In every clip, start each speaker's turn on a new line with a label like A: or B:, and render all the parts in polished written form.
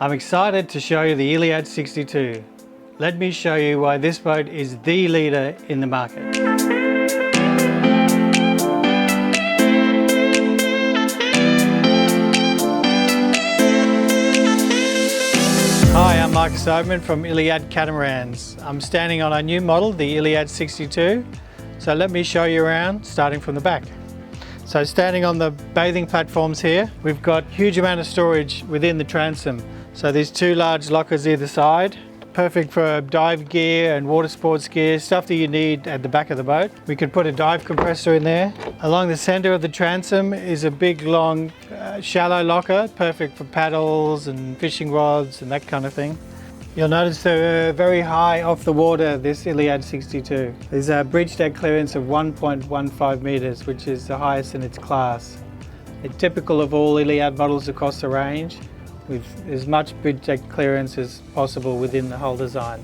A: I'm excited to show you the ILIAD 62. Let me show you why this boat is the leader in the market. Hi, I'm Mark Soberman from ILIAD Catamarans. I'm standing on our new model, the ILIAD 62. So let me show you around, starting from the back. So standing on the bathing platforms here, we've got a huge amount of storage within the transom. So there's two large lockers either side, perfect for dive gear and water sports gear, stuff that you need at the back of the boat. We could put a dive compressor in there. Along the center of the transom is a big, long, shallow locker, perfect for paddles and fishing rods and that kind of thing. You'll notice they're very high off the water, this ILIAD 62. There's a bridge deck clearance of 1.15 meters, which is the highest in its class. It's typical of all ILIAD models across the range, with as much bridge deck clearance as possible within the whole design.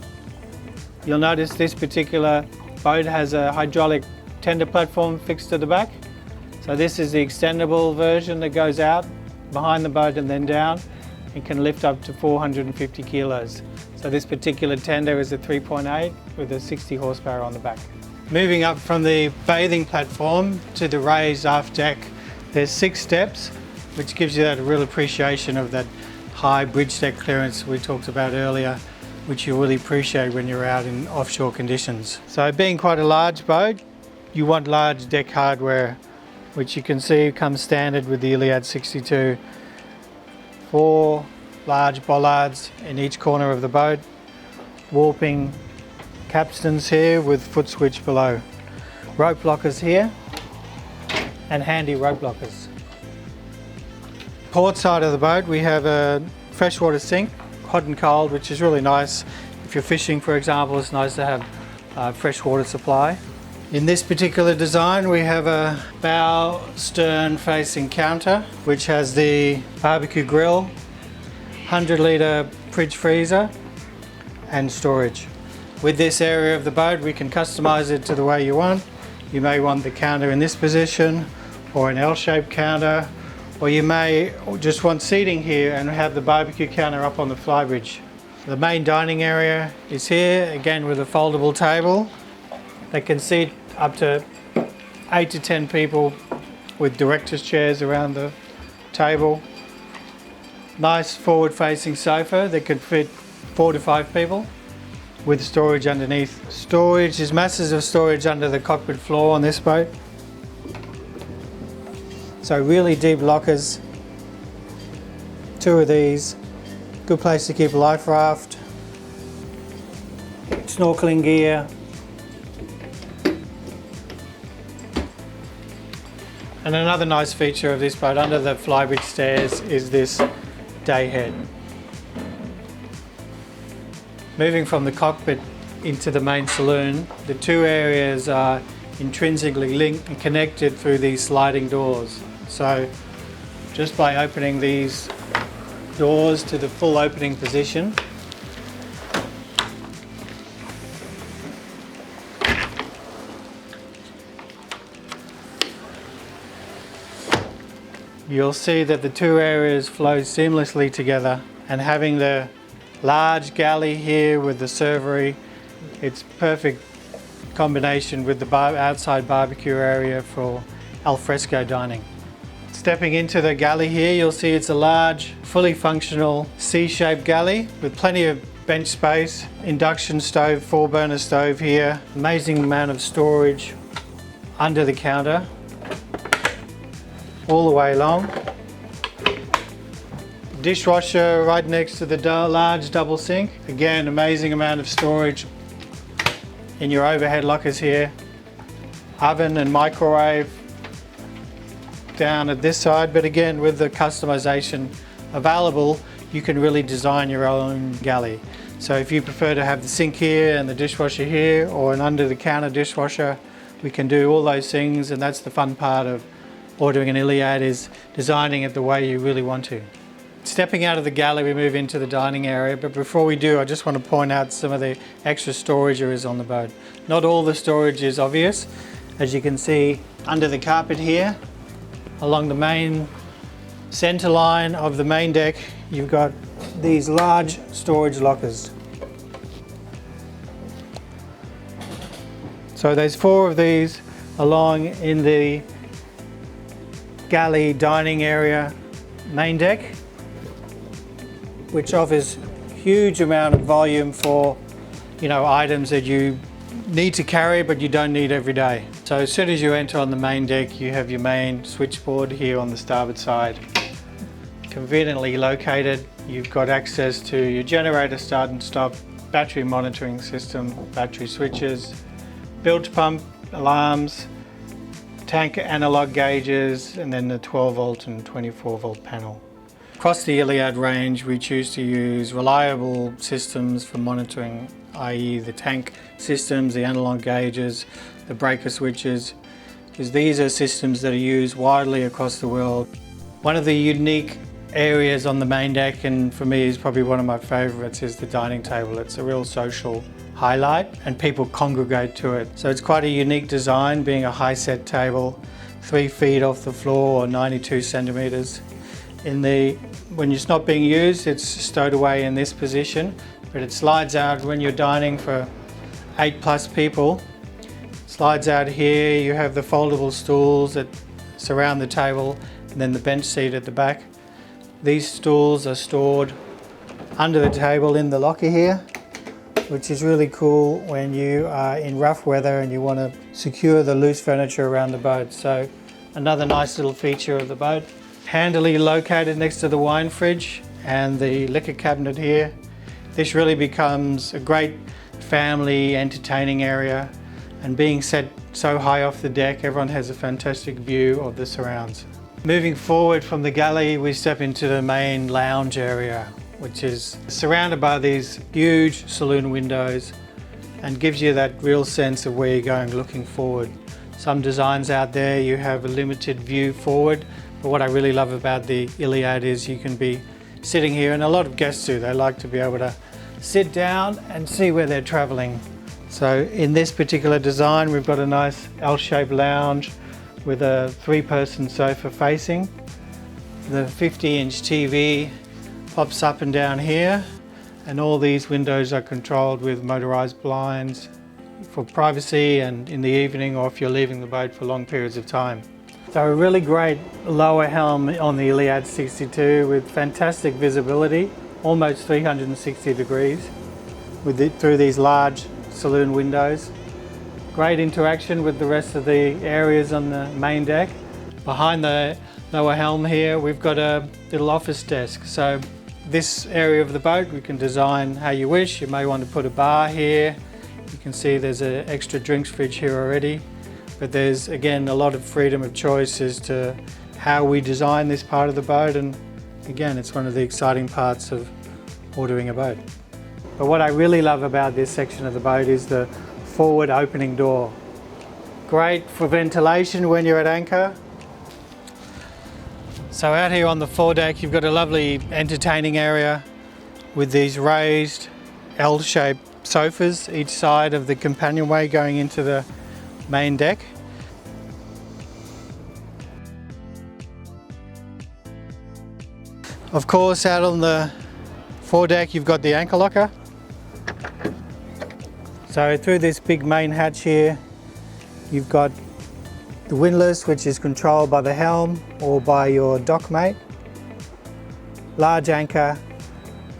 A: You'll notice this particular boat has a hydraulic tender platform fixed to the back. So this is the extendable version that goes out behind the boat and then down. It can lift up to 450 kilos. So this particular tender is a 3.8 with a 60 horsepower on the back. Moving up from the bathing platform to the raised aft deck, there's 6 steps, which gives you that real appreciation of that high bridge deck clearance we talked about earlier, which you really appreciate when you're out in offshore conditions. So being quite a large boat, you want large deck hardware, which you can see comes standard with the ILIAD 62. 4 large bollards in each corner of the boat, warping capstans here with foot switch below, rope lockers here and handy rope lockers. Port side of the boat we have a freshwater sink, hot and cold, which is really nice. If you're fishing, for example, it's nice to have fresh water supply. In this particular design we have a bow stern facing counter which has the barbecue grill, 100-litre fridge freezer and storage. With this area of the boat we can customise it to the way you want. You may want the counter in this position or an L-shaped counter, or you may just want seating here and have the barbecue counter up on the flybridge. The main dining area is here, again with a foldable table that can seat up to 8 to 10 people with director's chairs around the table. Nice forward-facing sofa that could fit 4 to 5 people with storage underneath. Storage is masses of storage under the cockpit floor on this boat. So really deep lockers, 2 of these, good place to keep a life raft, snorkeling gear, and another nice feature of this boat under the flybridge stairs is this day head. Moving from the cockpit into the main saloon, the 2 areas are intrinsically linked and connected through these sliding doors. So just by opening these doors to the full opening position, you'll see that the 2 areas flow seamlessly together, and having the large galley here with the servery, it's perfect combination with the outside barbecue area for alfresco dining. Stepping into the galley here, you'll see it's a large, fully functional C-shaped galley with plenty of bench space, induction stove, 4-burner stove here, amazing amount of storage under the counter all the way along. Dishwasher right next to the large double sink. Again, amazing amount of storage in your overhead lockers here. Oven and microwave down at this side, but again with the customization available, you can really design your own galley. So if you prefer to have the sink here and the dishwasher here, or an under the counter dishwasher, we can do all those things, and that's the fun part of ordering an ILIAD, is designing it the way you really want to. Stepping out of the galley, we move into the dining area, but before we do, I just want to point out some of the extra storage there is on the boat. Not all the storage is obvious. As you can see under the carpet here, along the main center line of the main deck, you've got these large storage lockers. So there's 4 of these along in the galley dining area main deck, which offers huge amount of volume for, you know, items that you need to carry but you don't need every day. So as soon as you enter on the main deck, you have your main switchboard here on the starboard side. Conveniently located, you've got access to your generator start and stop, battery monitoring system, battery switches, bilge pump, alarms, tank analog gauges, and then the 12 volt and 24 volt panel. Across the ILIAD range, we choose to use reliable systems for monitoring, i.e. the tank systems, the analog gauges, the breaker switches, because these are systems that are used widely across the world. One of the unique areas on the main deck, and for me is probably one of my favorites, is the dining table. It's a real social highlight and people congregate to it. So it's quite a unique design, being a high set table, 3 feet off the floor or 92 centimeters. When it's not being used, it's stowed away in this position, but it slides out when you're dining for 8+ people. Slides out here, you have the foldable stools that surround the table and then the bench seat at the back. These stools are stored under the table in the locker here, which is really cool when you are in rough weather and you want to secure the loose furniture around the boat. So another nice little feature of the boat. Handily located next to the wine fridge and the liquor cabinet here. This really becomes a great family entertaining area, and being set so high off the deck, everyone has a fantastic view of the surrounds. Moving forward from the galley, we step into the main lounge area, which is surrounded by these huge saloon windows and gives you that real sense of where you're going looking forward. Some designs out there, you have a limited view forward, but what I really love about the ILIAD is you can be sitting here, and a lot of guests do. They like to be able to sit down and see where they're traveling. So in this particular design, we've got a nice L-shaped lounge with a 3-person sofa facing. The 50-inch TV pops up and down here, and all these windows are controlled with motorized blinds for privacy and in the evening, or if you're leaving the boat for long periods of time. So a really great lower helm on the ILIAD 62 with fantastic visibility, almost 360 degrees through these large saloon windows. Great interaction with the rest of the areas on the main deck. Behind the lower helm here, we've got a little office desk. So this area of the boat, we can design how you wish. You may want to put a bar here. You can see there's an extra drinks fridge here already. But there's, again, a lot of freedom of choice as to how we design this part of the boat, and again, it's one of the exciting parts of ordering a boat. But what I really love about this section of the boat is the forward opening door. Great for ventilation when you're at anchor. So out here on the foredeck, you've got a lovely entertaining area with these raised L-shaped sofas each side of the companionway going into the main deck. Of course, out on the foredeck, you've got the anchor locker. So through this big main hatch here, you've got the windlass, which is controlled by the helm or by your dockmate. Large anchor,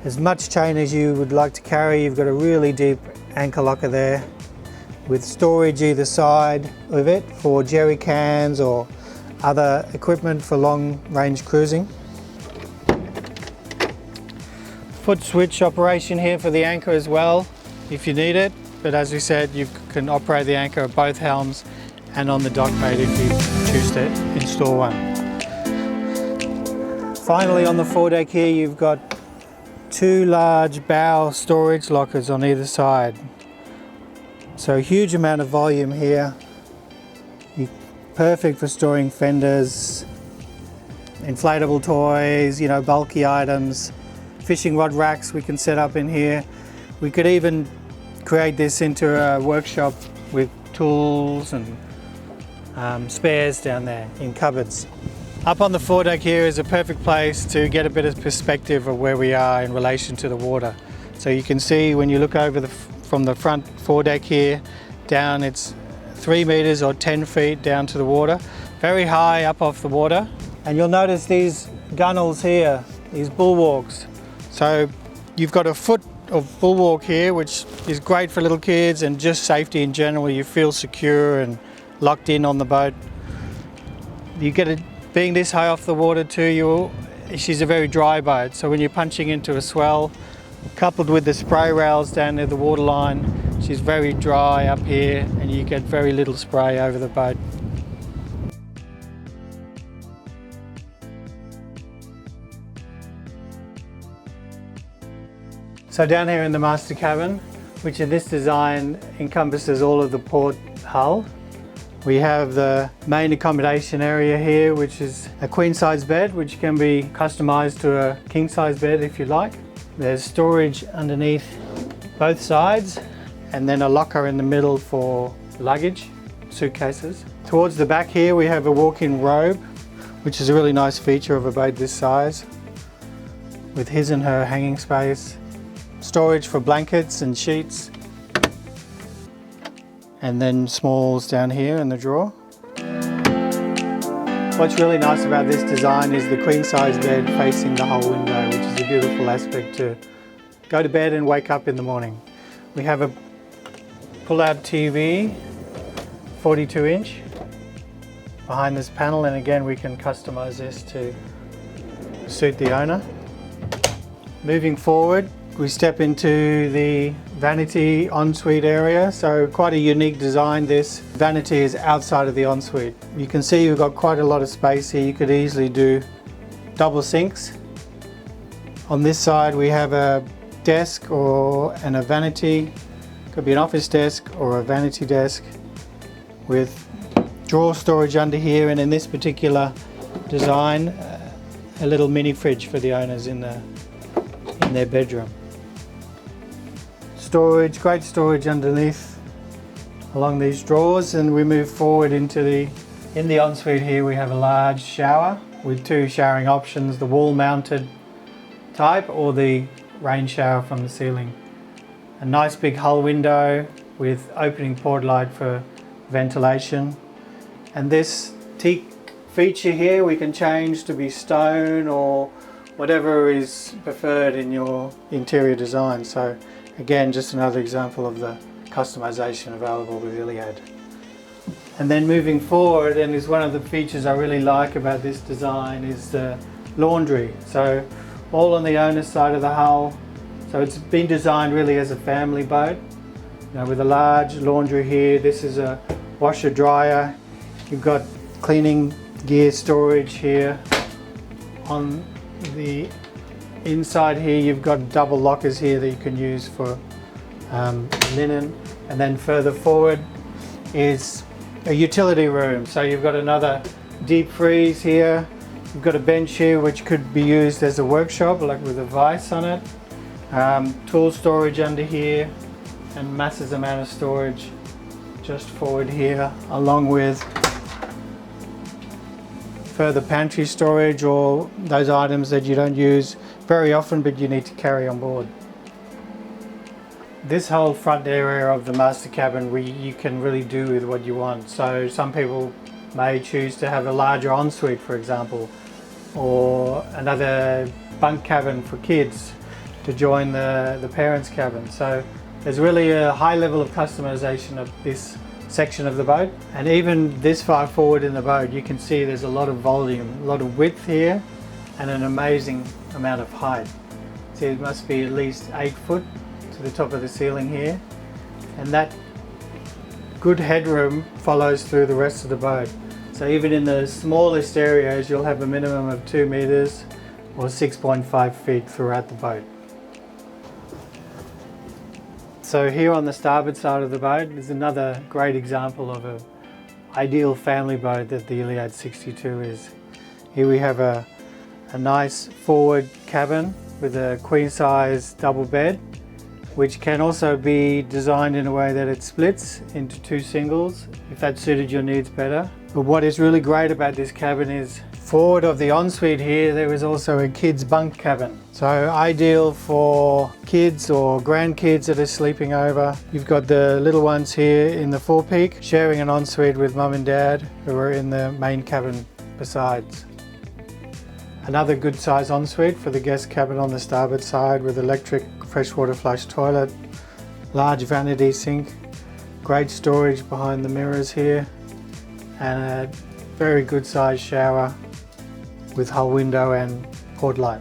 A: as much chain as you would like to carry. You've got a really deep anchor locker there, with storage either side of it for jerry cans or other equipment for long range cruising. Foot switch operation here for the anchor as well if you need it, but as we said, you can operate the anchor at both helms and on the dockmate if you choose to install one. Finally, on the foredeck here, you've got 2 large bow storage lockers on either side. So a huge amount of volume here. Perfect for storing fenders, inflatable toys, bulky items, fishing rod racks we can set up in here. We could even create this into a workshop with tools and spares down there in cupboards. Up on the foredeck here is a perfect place to get a bit of perspective of where we are in relation to the water. So you can see when you look over from the front foredeck here down, it's 3 meters or 10 feet down to the water, very high up off the water. And you'll notice these gunnels here, these bulwarks. So you've got a foot of bulwark here, which is great for little kids and just safety in general. You feel secure and locked in on the boat. You get it being this high off the water too. She's a very dry boat, so when you're punching into a swell, coupled with the spray rails down near the waterline, she's very dry up here and you get very little spray over the boat. So down here in the master cabin, which in this design encompasses all of the port hull, we have the main accommodation area here, which is a queen size bed, which can be customized to a king size bed if you like. There's storage underneath both sides and then a locker in the middle for luggage, suitcases. Towards the back here we have a walk-in robe, which is a really nice feature of a boat this size, with his and her hanging space, storage for blankets and sheets, and then smalls down here in the drawer. What's really nice about this design is the queen size bed facing the whole window, which is a beautiful aspect to go to bed and wake up in the morning. We have a pull-out TV, 42 inch, behind this panel, and again we can customize this to suit the owner. Moving forward, we step into the vanity ensuite area. So quite a unique design. This vanity is outside of the ensuite. You can see you've got quite a lot of space here. You could easily do double sinks. On this side we have a desk and a vanity. Could be an office desk or a vanity desk with drawer storage under here, and in this particular design a little mini fridge for the owners in their bedroom. Storage, great storage underneath along these drawers, and we move forward into in the ensuite here we have a large shower with 2 showering options, the wall mounted type or the rain shower from the ceiling. A nice big hull window with opening port light for ventilation, and this teak feature here we can change to be stone or whatever is preferred in your interior design. So again, just another example of the customization available with ILIAD. And then moving forward, and is one of the features I really like about this design, is the laundry. So all on the owner's side of the hull. So it's been designed really as a family boat, with a large laundry here. This is a washer dryer. You've got cleaning gear storage here. On the inside here you've got double lockers here that you can use for linen, and then further forward is a utility room. So you've got another deep freeze here. You've got a bench here which could be used as a workshop, like with a vise on it. Tool storage under here, and massive amount of storage just forward here, along with further pantry storage or those items that you don't use very often but you need to carry on board. This whole front area of the master cabin you can really do with what you want. So some people may choose to have a larger ensuite, for example, or another bunk cabin for kids to join the parents' cabin. So there's really a high level of customization of this section of the boat, and even this far forward in the boat you can see there's a lot of volume, a lot of width here, and an amazing amount of height. See, it must be at least 8 foot to the top of the ceiling here, and that good headroom follows through the rest of the boat. So even in the smallest areas you'll have a minimum of 2 meters or 6.5 feet throughout the boat. So here on the starboard side of the boat is another great example of an ideal family boat that the ILIAD 62 is. Here we have a nice forward cabin with a queen size double bed, which can also be designed in a way that it splits into 2 singles if that suited your needs better. But what is really great about this cabin is Forward of the ensuite here, there is also a kids bunk cabin. So ideal for kids or grandkids that are sleeping over. You've got the little ones here in the forepeak, sharing an ensuite with mum and dad who are in the main cabin besides. Another good size ensuite for the guest cabin on the starboard side with electric freshwater flush toilet, large vanity sink, great storage behind the mirrors here, and a very good size shower with hull window and port light.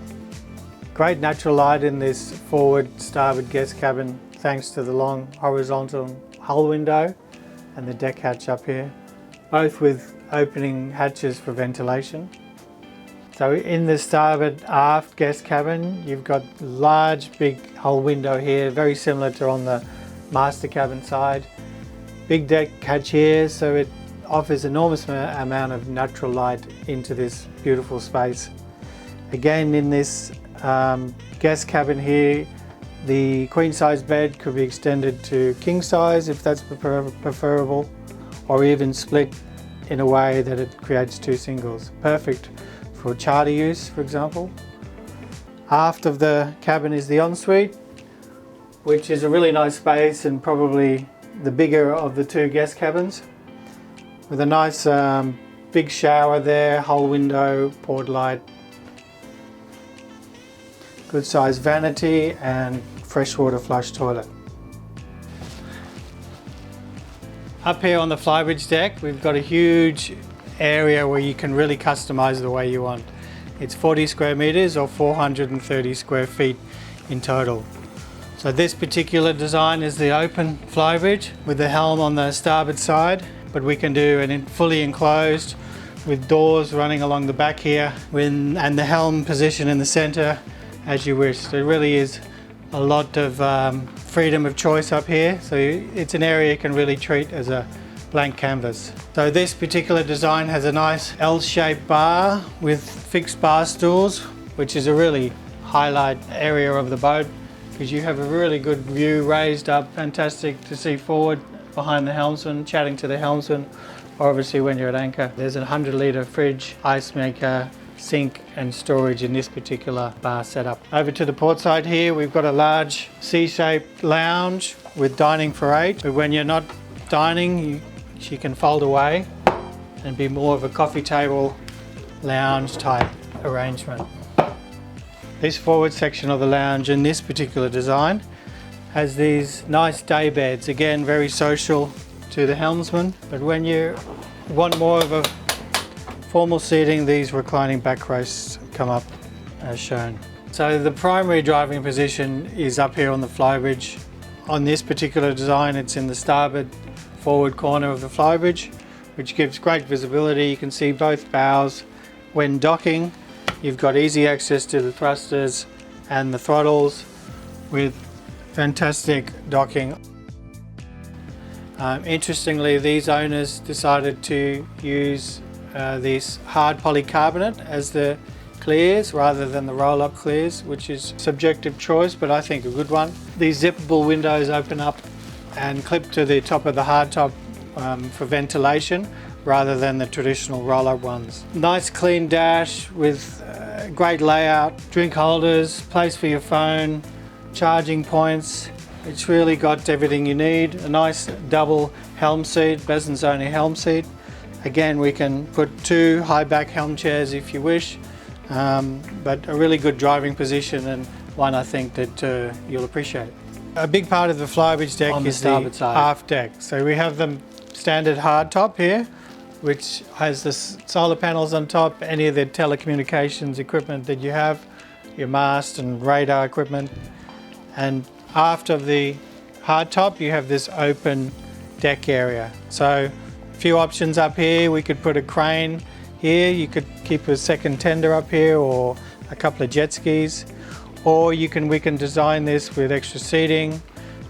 A: Great natural light in this forward starboard guest cabin thanks to the long horizontal hull window and the deck hatch up here, both with opening hatches for ventilation. So in the starboard aft guest cabin, you've got large big hull window here, very similar to on the master cabin side. Big deck hatch here, so it offers enormous amount of natural light into this beautiful space. Again, in this guest cabin here, the queen size bed could be extended to king size if that's preferable, or even split in a way that it creates two singles. Perfect for charter use, for example. Aft of the cabin is the ensuite, which is a really nice space and probably the bigger of the two guest cabins, with a nice big shower there, hull window, port light, good size vanity and freshwater flush toilet. Up here on the flybridge deck, we've got a huge area where you can really customize the way you want. It's 40 square meters or 430 square feet in total. So this particular design is the open flybridge with the helm on the starboard side, but we can do an fully enclosed with doors running along the back here and the helm position in the center as you wish. So it really is a lot of freedom of choice up here. So it's an area you can really treat as a blank canvas. So this particular design has a nice L-shaped bar with fixed bar stools, which is a really highlight area of the boat because you have a really good view raised up, fantastic to see forward behind the helmsman, chatting to the helmsman, or obviously when you're at anchor. There's a 100-litre fridge, ice maker, sink and storage in this particular bar setup. Over to the port side here, we've got a large C-shaped lounge with dining for 8. But when you're not dining, she can fold away and be more of a coffee table lounge type arrangement. This forward section of the lounge in this particular design has these nice day beds, again very social to the helmsman, but when you want more of a formal seating, these reclining backrests come up as shown. So the primary driving position is up here on the flybridge. On this particular design, it's in the starboard forward corner of the flybridge, which gives great visibility. You can see both bows. When docking, you've got easy access to the thrusters and the throttles with fantastic docking. Interestingly, these owners decided to use this hard polycarbonate as the clears rather than the roll-up clears, which is subjective choice, but I think a good one. These zippable windows open up and clip to the top of the hardtop for ventilation rather than the traditional roll-up ones. Nice clean dash with great layout, drink holders, place for your phone, charging points. It's really got everything you need. A nice double helm seat, Bezens-only helm seat. Again, we can put 2 high back helm chairs if you wish, but a really good driving position and one I think that you'll appreciate. A big part of the flybridge deck is the aft deck. So we have the standard hardtop here, which has the solar panels on top, any of the telecommunications equipment that you have, your mast and radar equipment. And aft of the hardtop, you have this open deck area. So a few options up here. We could put a crane here. You could keep a second tender up here or a couple of jet skis. Or we can design this with extra seating,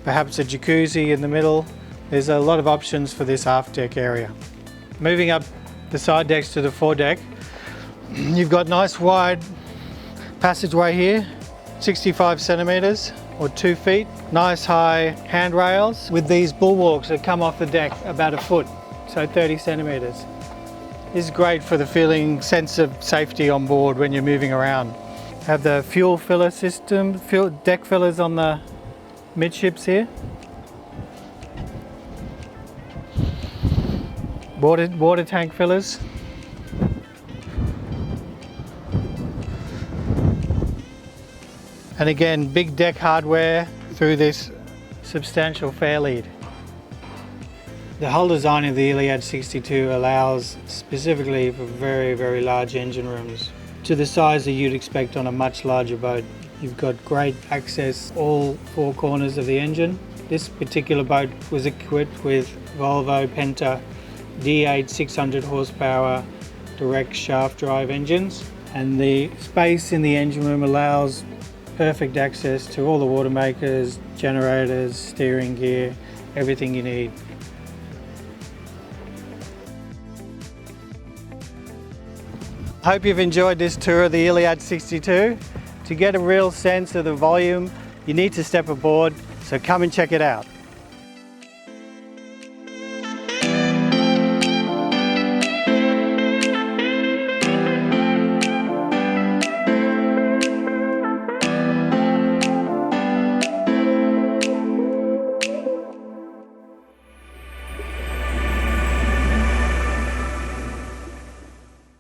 A: perhaps a jacuzzi in the middle. There's a lot of options for this aft deck area. Moving up the side decks to the foredeck, you've got nice wide passageway here, 65 centimeters or 2 feet. Nice high handrails with these bulwarks that come off the deck about a foot, so 30 centimeters. This is great for the sense of safety on board when you're moving around. Have the fuel filler system, deck fillers on the midships here. Water tank fillers. And again, big deck hardware through this substantial fair lead. The whole design of the ILIAD 62 allows specifically for very, very large engine rooms to the size that you'd expect on a much larger boat. You've got great access all four corners of the engine. This particular boat was equipped with Volvo Penta D8 600 horsepower direct shaft drive engines, and the space in the engine room allows perfect access to all the water makers, generators, steering gear, everything you need. I hope you've enjoyed this tour of the ILIAD 62. To get a real sense of the volume, you need to step aboard, so come and check it out.